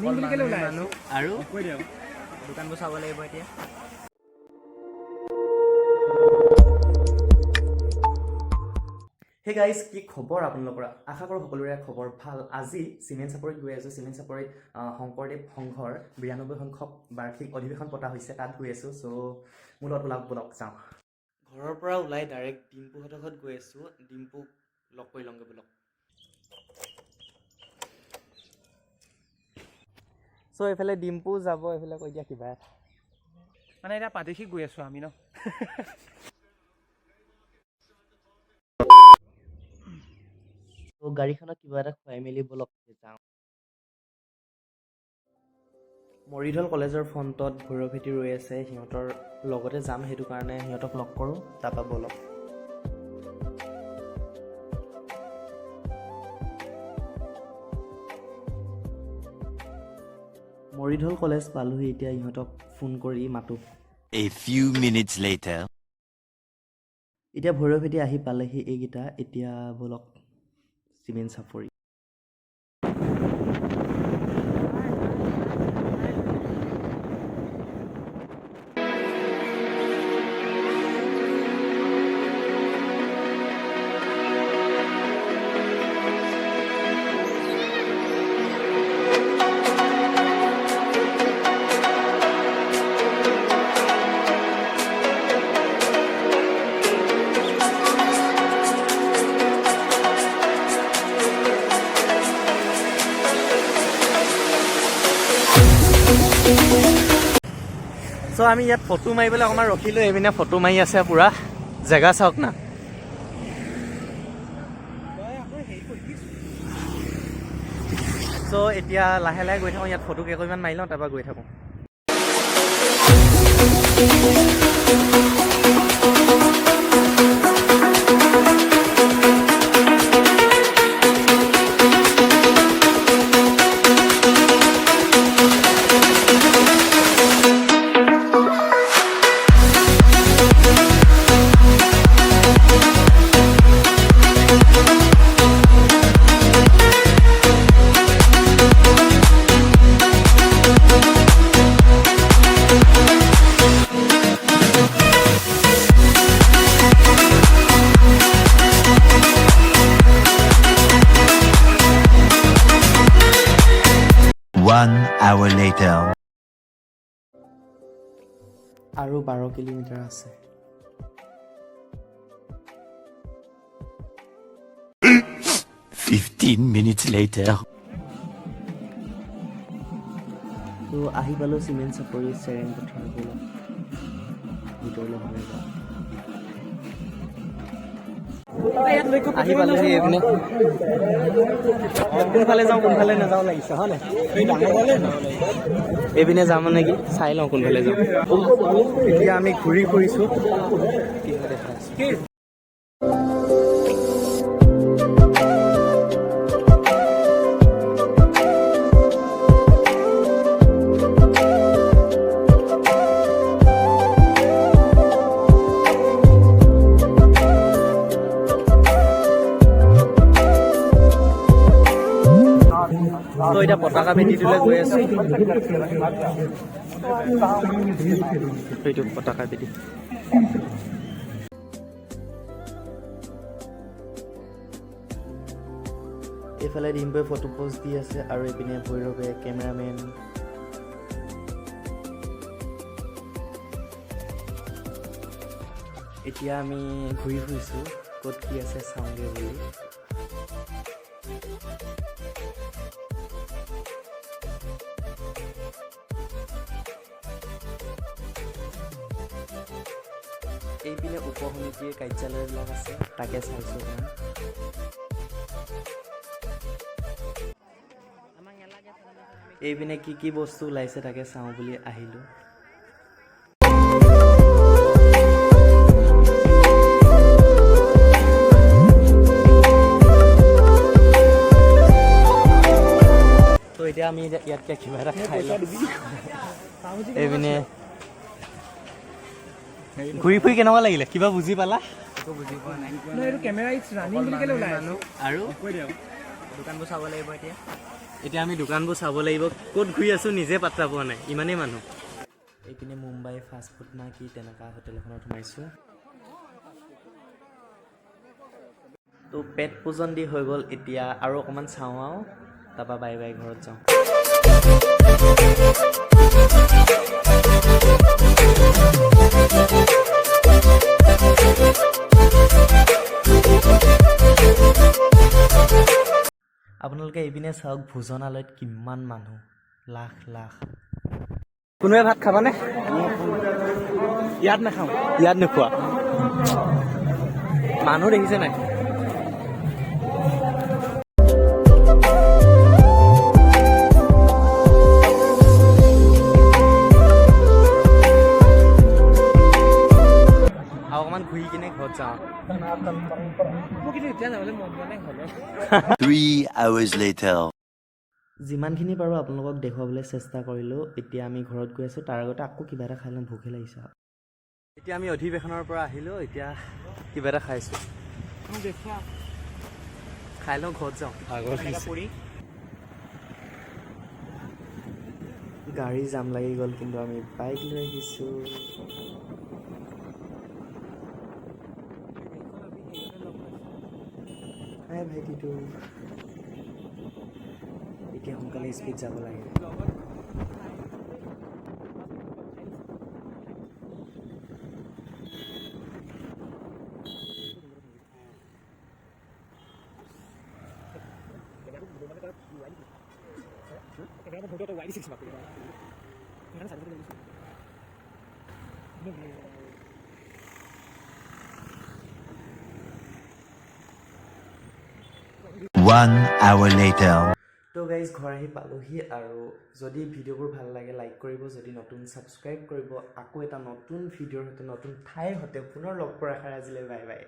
বুলি কেলে ওলাই মানুহ আৰু দোকানবোৰ চাব লাগিব এতিয়া Hey guys, কি খবৰ আপোনালোকৰ আশা কৰো সকলোৰে খবৰ ভাল আজি সিমেন চাপৰিত গৈ আছো সিমেন চাপৰিত শংকৰদেৱ সংঘৰ 92 সংখ্যক বাৰ্ষিক অধিৱেশন পতা হৈছে তাত গৈ আছো সো মূলত ব্লগ যাওঁ ঘৰৰ পৰা ওলাই ডাইৰেক্ট ডিম্পুহঁতৰ ঘৰত গৈ আছো ডিম্পুক লগ কৰি লংগে ব্লগ সো এফালে ডিম্পু যাব এফালে কৈ দিয়া কিবা মানে এটা পাদেশী গৈ আছো আমি ন তো গাড়ীখনত কিবা এটা খুৱাই মেলি ব্লগ যাওঁ মৰিধল কলেজৰ ফ্ৰণ্টত ভৈৰৱভেটি ৰৈ আছে সিহঁতৰ লগতে যাম সেইটো কাৰণে সিহঁতক লগ কৰোঁ তাৰপৰা ব্লগ মৰিধল কলেজ পালোহি এতিয়া ইহঁতক ফোন কৰি মাতো A few minutes later এতিয়া ভৈৰৱভেটি আহি পালেহি এইকেইটা এতিয়া ব্লগ সিমেন চাপৰি So আমি ইয়াত ফটো মাৰিবলৈ অকমান ৰখিলো এবিনে ফটো মাৰি আছে পুৰা জেগা চাওক না So এতিয়া লাহে লাহে গৈ থাকোঁ ইয়াত ফটো কেইকমান মাৰি লওঁ তাৰপৰা গৈ থাকোঁ One hour later. আৰু 12 কিলোমিটাৰ আছে 15 minutes later. তো আহি পালো সিমেন চাপৰি চেৰেং পথাৰ গ'ল ভিতৰলৈ সোমাই যাওঁ আহি পালেহি এইপিনে কোনফালে যাওঁ কোনফালে নাযাওঁ লাগিছে হয় নাই এইপিনে যাম নেকি চাই লওঁ কোনফালে যাওঁ এতিয়া আমি ঘূৰি ফুৰিছোঁ তো এতিয়া পতাকা বেদীটোলৈ গৈ আছো এইটো পতাকা বেদী এইফালে ডিম্পুৱে ফটো পোষ্ট দি আছে আৰু এইপিনে ভৈৰৱে কেমেৰামেন এতিয়া আমি ঘূৰি ফুৰিছোঁ ক'ত কি আছে চাওঁগে বুলি এইপিনে উপ সমিতিৰ কাৰ্যালয়বিলাক আছে তাকে চাইছোঁ এইপিনে কি বস্তু ওলাইছে তাকে চাওঁ বুলি আহিলোঁ তো এতিয়া আমি ইয়াতকৈ কিবা এটা খাই লওঁ এইপিনে ঘূৰি ফুৰি কেনেকুৱা লাগিলে কিবা বুজি পালা বুজি পোৱা নাই এইটো কেমেৰা ইটছ ৰানিং বুলি কেলে ওলাই মানুহ আৰু দোকানবোৰ চাব লাগিব এতিয়া এতিয়া আমি দোকানবোৰ চাব লাগিব ক'ত ঘূৰি আছোঁ নিজে পাত্তা পোৱা নাই ইমানেই মানুহ এইপিনে মুম্বাই ফাষ্ট ফুড না কি তেনেকুৱা হোটেল এখনত সোমাইছোঁ তো পেট পূজন দি হৈ গ'ল এতিয়া আৰু অকণমান চাওঁ আৰু তাৰপৰা বাই বাই ঘৰত যাওঁ আপোনালোকে এইপিনে চাওক ভোজনালয়ত কিমান মানুহ লাখ লাখ কোনোৱে ভাত খাবানে ইয়াত নাখাওঁ ইয়াত নোখোৱা মানুহ দেখিছে নাই আৰু অকণমান ঘূৰি কিনে ঘৰত যাওঁ 3 hours later. যিমানখিনি পাৰোঁ আপোনালোকক দেখুৱাবলৈ চেষ্টা কৰিলোঁ এতিয়া আমি ঘৰত গৈ আছোঁ তাৰ আগতে আকৌ কিবা এটা খাই লওঁ ভোকে লাগিছে এতিয়া আমি অধিৱেশনৰ পৰা আহিলোঁ এতিয়া কিবা এটা খাইছোঁ খাই লওঁ ঘৰত যাওঁ গাড়ী জাম লাগি গ'ল কিন্তু আমি বাইক লৈ আহিছোঁ ভাইটিটো এতিয়া সোনকালে স্পীড যাব লাগে One hour later. তো গাইজ ঘৰ আহি পালোহি আৰু যদি ভিডিঅ'বোৰ ভাল লাগে লাইক কৰিব যদি নতুন ছাবস্ক্ৰাইব কৰিব আকৌ এটা নতুন ভিডিঅ'ৰ সৈতে নতুন ঠাইৰ সৈতে পুনৰ লগ পোৱাৰ আশাৰে আজিলৈ বাই বাই